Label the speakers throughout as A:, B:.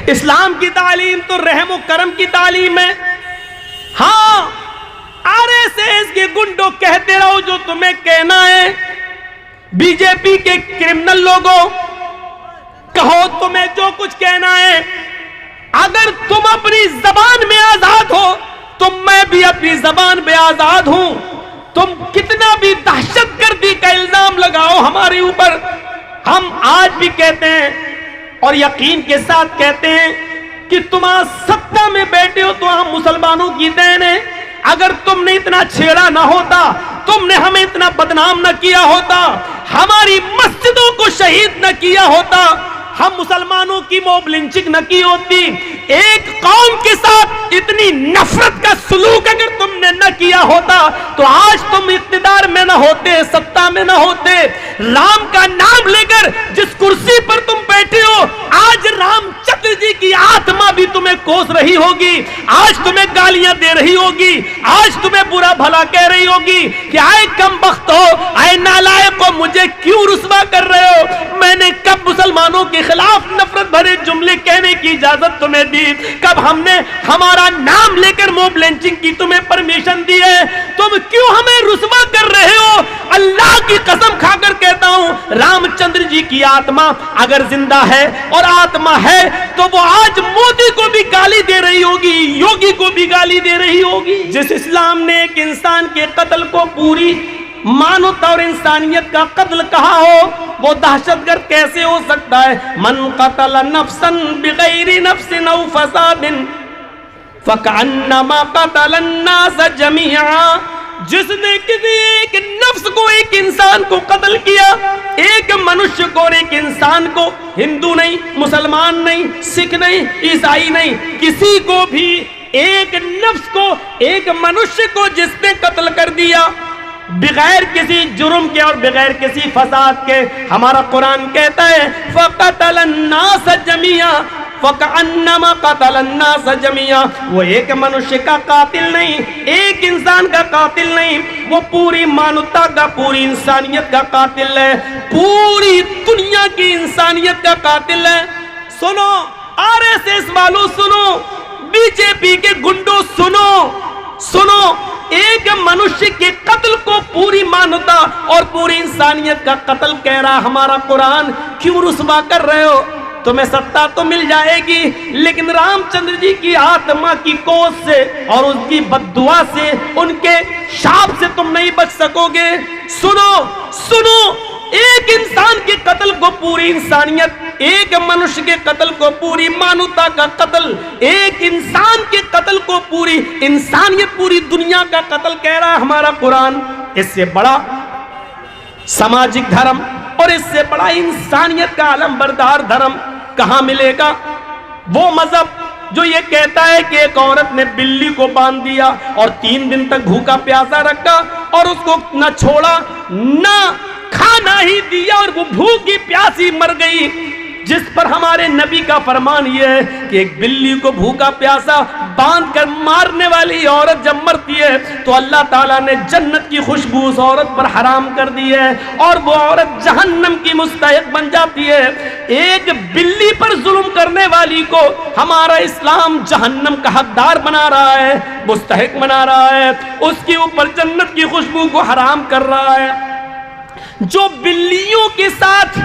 A: इस्लाम की तालीम तो रहम व करम की तालीम है। हाँ, आरएसएस के गुंडों कहते रहो जो तुम्हें कहना है, बीजेपी के क्रिमिनल लोगों कहो तुम्हें जो कुछ कहना है। अगर तुम अपनी जबान में आजाद हो तो मैं भी अपनी जबान में आजाद हूं। तुम कितना भी दहशतगर्दी का इल्जाम लगाओ हमारे ऊपर, हम आज भी कहते हैं और यकीन के साथ कहते हैं कि तुम आज सत्ता में बैठे हो तो हम मुसलमानों की देन है। अगर तुमने इतना छेड़ा ना होता, तुमने हमें इतना बदनाम न किया होता, हमारी मस्जिदों को शहीद न किया होता, हम मुसलमानों की मॉब लिंचिंग न की होती, एक कौम के साथ इतनी नफरत का सुलूक अगर तुमने न किया होता तो आज तुम इख्तिदार में न होते, सत्ता में न होते। राम का नाम लेकर जिस कुर्सी पर तुम बैठे हो, आज रामचंद्र जी की आत्मा भी तुम्हें कोस रही होगी, आज तुम्हें गालियां दे रही होगी, आज तुम्हें बुरा भला कह रही होगी कि आए कमबख्त हो, आए नालायक हो, मुझे क्यों रुस्वा कर रहे हो। मैंने कब मुसलमानों के खिलाफ नफरत भरे जुमले कहने की इजाजत तुम्हें दी? कब हमने हमारा नाम लेकर मॉब लिंचिंग की तुम्हें परमिशन दी है? तुम क्यों हमें रुस्वा कर रहे हो? अल्लाह की कसम खाकर कहता हूं, रामचंद्र जी की आत्मा अगर जिंदा है और आत्मा है तो वो आज मोदी को भी गाली दे रही होगी, योगी को भी गाली दे रही होगी। जिस इस्लाम ने एक इंसान के कत्ल को पूरी मानवता और इंसानियत का कत्ल कहा हो, वो दहशतगर्द कैसे हो सकता है? मन कतल नफ्सन बिगैरि नफ्सिन औ फसादिन फकअन्नमा कतल अन्नास जमीआ। जिसने किसी एक नफ्स को, एक इंसान को कत्ल किया, एक मनुष्य को और एक इंसान को, हिंदू नहीं, मुसलमान नहीं, सिख नहीं, ईसाई नहीं, किसी को भी एक नफ्स को, एक मनुष्य को जिसने कत्ल कर दिया बगैर किसी जुर्म के और बगैर किसी फसाद के, हमारा कुरान कहता है फ़क़तल अन्नास जमीआ फ़कअन्नमा क़तल अन्नास जमीआ। वो एक मनुष्य का कातिल नहीं, एक इंसान का कातिल नहीं, वो पूरी मानवता का, पूरी इंसानियत का कातिल है, पूरी दुनिया की इंसानियत का कातिल है। सुनो आरएसएस वालों, सुनो बीजेपी के गुंडों, सुनो सुनो, एक मनुष्य के कत्ल को पूरी मानवता और पूरी इंसानियत का कत्ल कह रहा हमारा कुरान, क्यों रुस्वा कर रहे हो? तुम्हें सत्ता तो मिल जाएगी, लेकिन रामचंद्र जी की आत्मा की कोस से और उसकी बद्दुआ से, उनके शाप से तुम नहीं बच सकोगे। सुनो सुनो, एक इंसान के कत्ल को पूरी इंसानियत, एक मनुष्य के कत्ल को पूरी मानवता का कत्ल, एक इंसान के कत्ल को पूरी इंसानियत, पूरी दुनिया का कत्ल कह रहा है हमारा कुरान। इससे बड़ा सामाजिक धर्म और इससे बड़ा इंसानियत का अलमबरदार धर्म कहां मिलेगा? वो मजहब जो ये कहता है कि एक औरत ने बिल्ली को बांध दिया और 3 दिन तक भूखा प्यासा रखा और उसको न छोड़ा न खाना ही दिया और वो भूखी प्यासी मर गई, जिस पर हमारे नबी का फरमान यह है कि एक बिल्ली को भूखा प्यासा बांध कर मारने वाली औरत जब मरती है तो अल्लाह ताला ने जन्नत की खुशबू उस औरत पर हराम कर दी है और वो औरत जहन्नम की मुस्तहिक बन जाती है। एक बिल्ली पर जुल्म करने वाली को हमारा इस्लाम जहन्नम का हकदार बना रहा है, मुस्तहिक बना रहा है, उसके ऊपर जन्नत की खुशबू को हराम कर रहा है। जो बिल्लियों के साथ,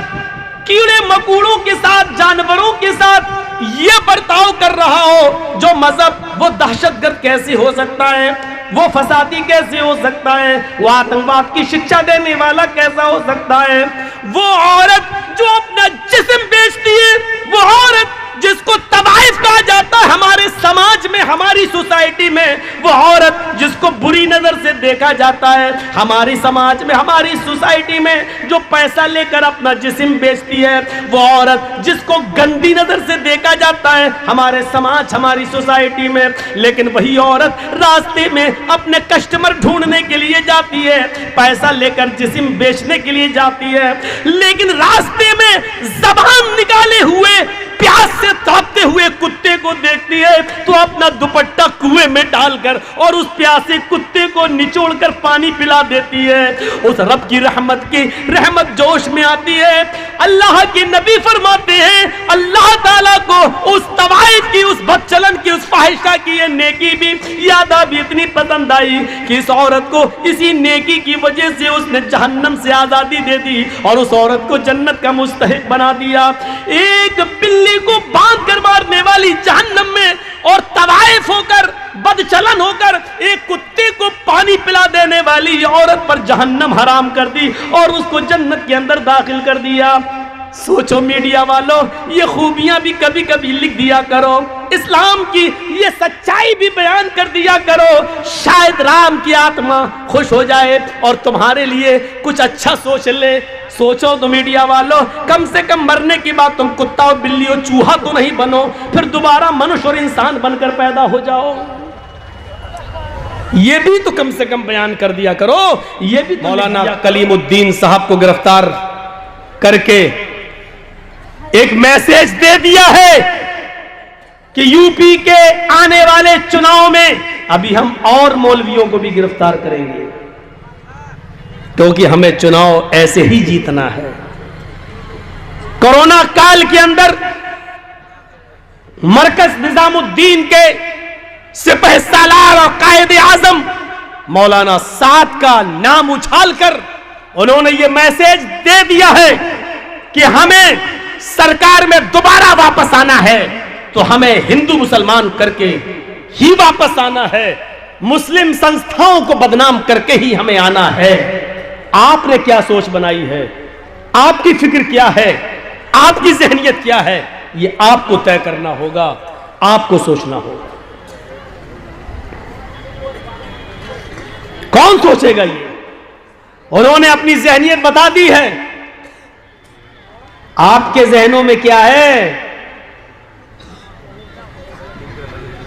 A: कीड़े मकोड़ों के साथ, जानवरों के साथ ये बर्ताव कर रहा हो जो मजहब, वो दहशतगर्द कैसे हो सकता है? वो फसादी कैसे हो सकता है? वो आतंकवाद की शिक्षा देने वाला कैसा हो सकता है? वो औरत जो अपना जिस्म बेचती है, वो औरत जिसको तवाइफ कहा जाता है हमारे समाज में, हमारी सोसाइटी में, वो औरत जिसको बुरी नजर से देखा जाता है हमारी समाज में, हमारी सोसाइटी में, जो पैसा लेकर अपना जिस्म बेचती है, वो औरत जिसको गंदी नजर से देखा जाता है हमारे समाज, हमारी सोसाइटी में, लेकिन वही औरत रास्ते में अपने कस्टमर ढूंढने के लिए जाती है, पैसा लेकर जिस्म बेचने के लिए जाती है, लेकिन रास्ते में ज़बान निकाले हुए प्यास से तड़पते हुए कुत्ते को देखती है तो अपना दुपट्टा कुएं में डालकर और उस प्यासे कुत्ते को निचोड़कर पानी पिला देती है। उस रब की रहमत जोश में आती है। अल्लाह के नबी फरमाते हैं अल्लाह ताला को उस तवा फाहिशा की ये नेकी भी यादा भी इतनी पसंद आई कि इस औरत को इसी नेकी की वजह से उसने जहन्नम से आजादी दे दी और उस औरत को जन्नत का मुस्तहिक बना दिया। एक बिल्ली को बांध कर मारने वाली जहन्नम में और तवाइफ होकर बदचलन होकर एक कुत्ते को पानी पिला देने वाली औरत पर जहन्नम हराम कर दी और उसको जन्नत के अंदर दाखिल कर दिया। सोचो मीडिया वालों, ये खूबियां भी कभी कभी लिख दिया करो, इस्लाम की ये सच्चाई भी बयान कर दिया करो, शायद राम की आत्मा खुश हो जाए और तुम्हारे लिए कुछ अच्छा सोच ले। सोचो तो मीडिया वालों, कम से कम मरने के बाद तुम कुत्ता और बिल्ली और चूहा तो नहीं बनो, फिर दोबारा मनुष्य और इंसान बनकर पैदा हो जाओ। ये भी तो कम से कम बयान कर दिया करो। ये भी मौलाना कलीमुद्दीन साहब को गिरफ्तार करके एक मैसेज दे दिया है कि यूपी के आने वाले चुनाव में अभी हम और मौलवियों को भी गिरफ्तार करेंगे, क्योंकि हमें चुनाव ऐसे ही जीतना है। कोरोना काल के अंदर मरकज निजामुद्दीन के सिपहसालार और कायदे आजम मौलाना साद का नाम उछालकर उन्होंने ये मैसेज दे दिया है कि हमें सरकार में दोबारा वापस आना है तो हमें हिंदू मुसलमान करके ही वापस आना है, मुस्लिम संस्थाओं को बदनाम करके ही हमें आना है। आपने क्या सोच बनाई है, आपकी फिक्र क्या है, आपकी जहनियत क्या है, ये आपको तय करना होगा, आपको सोचना होगा। कौन सोचेगा ये? उन्होंने अपनी जहनियत बता दी है। आपके जहनों में क्या है,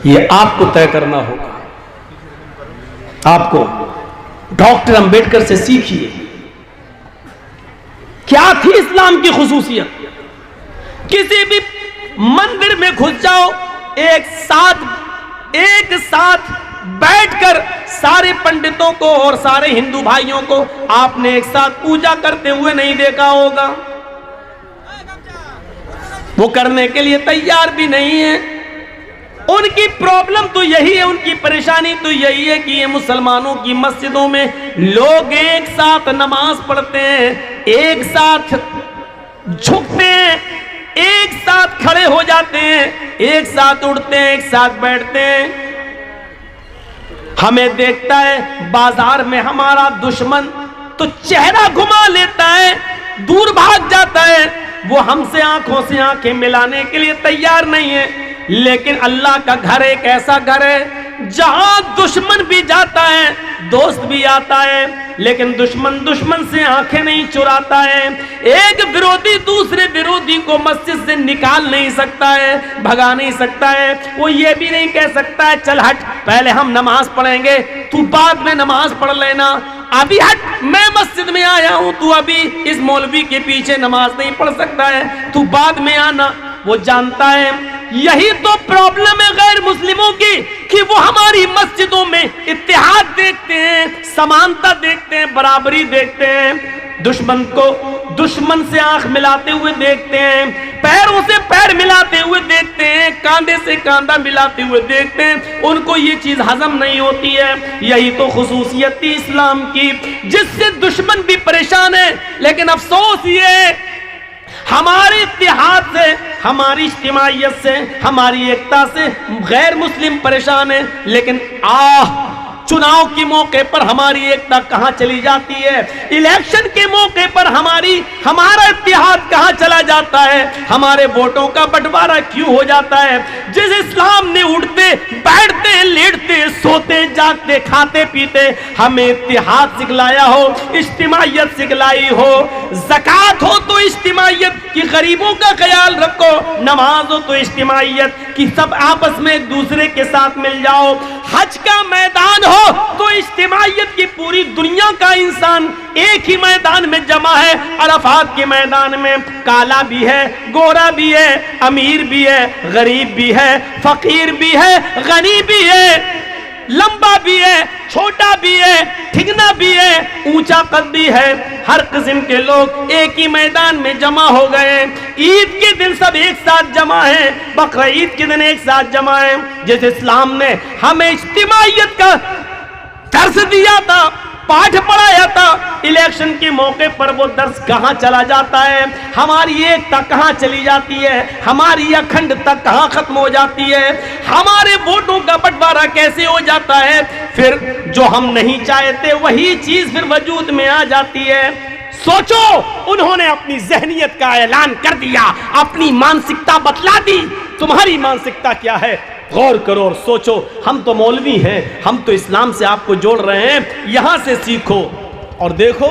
A: ये आपको तय करना होगा। आपको डॉक्टर अंबेडकर से सीखिए, क्या थी इस्लाम की खुसूसियत। किसी भी मंदिर में घुस जाओ, एक साथ बैठकर सारे पंडितों को और सारे हिंदू भाइयों को आपने एक साथ पूजा करते हुए नहीं देखा होगा। वो करने के लिए तैयार भी नहीं है। उनकी प्रॉब्लम तो यही है, उनकी परेशानी तो यही है कि ये मुसलमानों की मस्जिदों में लोग एक साथ नमाज पढ़ते हैं, एक साथ झुकते हैं, एक साथ खड़े हो जाते हैं, एक साथ उठते हैं, एक साथ बैठते हैं। हमें देखता है बाजार में हमारा दुश्मन तो चेहरा घुमा लेता है, दूर भाग जाता है, वो हमसे आंखों से आंखें मिलाने के लिए तैयार नहीं है। लेकिन अल्लाह का घर एक ऐसा घर है जहां दुश्मन भी जाता है, दोस्त भी आता है, लेकिन दुश्मन से आंखें नहीं चुराता है। एक विरोधी दूसरे विरोधी को मस्जिद से निकाल नहीं सकता है, भगा नहीं सकता है। वो ये भी नहीं कह सकता है चल हट, पहले हम नमाज पढ़ेंगे, तू बाद में नमाज पढ़ लेना, अभी हट, मैं मस्जिद में आया हूं, तू अभी इस मौलवी के पीछे नमाज नहीं पढ़ सकता है, तू बाद में आना। वो जानता है यही तो प्रॉब्लम है गैर मुस्लिमों की कि वो हमारी मस्जिदों में इत्तेहाद देखते हैं, समानता देखते हैं, बराबरी देखते हैं। दुश्मन को दुश्मन से आंख मिलाते हुए देखते हैं, पैरों से पैर मिलाते हुए देखते हैं, कांधे से कांधा मिलाते हुए देखते हैं। उनको ये चीज हजम नहीं होती है। यही तो खुसूसियत थी इस्लाम की, जिससे दुश्मन भी परेशान है। लेकिन अफसोस ये हमारे इत्तेहाद से, हमारी इज्तिमाइयत से, हमारी एकता से गैर मुस्लिम परेशान है। लेकिन चुनाव के मौके पर हमारी एकता कहां चली जाती है, इलेक्शन के मौके पर हमारा इत्तेहाद कहां चला जाता है, हमारे वोटों का बंटवारा क्यों हो जाता है। जिस इस्लाम ने उठते बैठते लेटते सोते जागते खाते पीते हमें इत्तेहाद सिखलाया हो, इज्तिमाइयत सिखलाई हो, ज़कात हो तो इज्तिमाइयत कि गरीबों का ख्याल रखो, नमाज हो तो इज्तिमाइयत कि सब आपस में एक दूसरे के साथ मिल जाओ, हज का मैदान हो तो इज्तिमाइयत की पूरी दुनिया का इंसान एक ही मैदान में जमा है। अरफात के मैदान में काला भी है, गोरा भी है, अमीर भी है, गरीब भी है, फकीर भी है, गनी भी है। लंबा भी है, छोटा भी है, ठिगना भी है, ऊंचा कद भी है। हर किस्म के लोग एक ही मैदान में जमा हो गए। ईद के दिन सब एक साथ जमा है, बकरा ईद के दिन एक साथ जमा है। जैसे इस्लाम ने हमें इज्तिमाइयत का दर्स दिया था, पाठ पढ़ाया था, इलेक्शन के मौके पर वो दर्स कहां चला जाता है, हमारी एकता कहां चली जाती है, हमारी अखंडता कहां खत्म हो जाती है, हमारे वोटों का बंटवारा कैसे हो जाता है। फिर जो हम नहीं चाहते वही चीज फिर वजूद में आ जाती है। सोचो, उन्होंने अपनी जहनियत का ऐलान कर दिया, अपनी मानसिकता बतला दी। तुम्हारी मानसिकता क्या है? गौर करो और सोचो। हम तो मौलवी हैं, हम तो इस्लाम से आपको जोड़ रहे हैं, यहां से सीखो और देखो